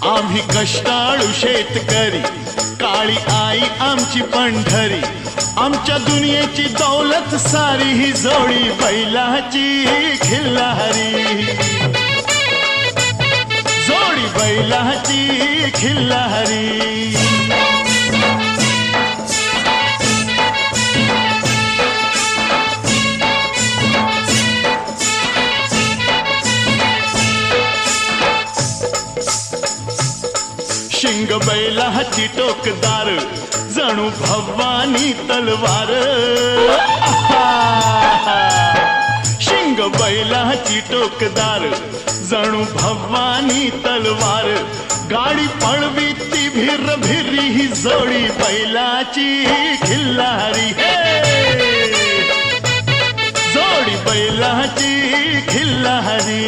आम्ही कष्टाळू शेतकरी, काळी आई आमची पंढरी, आमच्या दुनियेची दौलत सारी ही जोडी बैलाची खिल्लारी, जोडी बैलाची खिल्लारी। शिंग बैलाची टोकदार, जणू भवानी तलवार। शिंग बैलाची टोकदार, जणू भवानी तलवार, गाडी पळवी ती भिर भिरी ही जोडी बैलाची खिल्लारी, जोडी बैलाची खिल्लारी।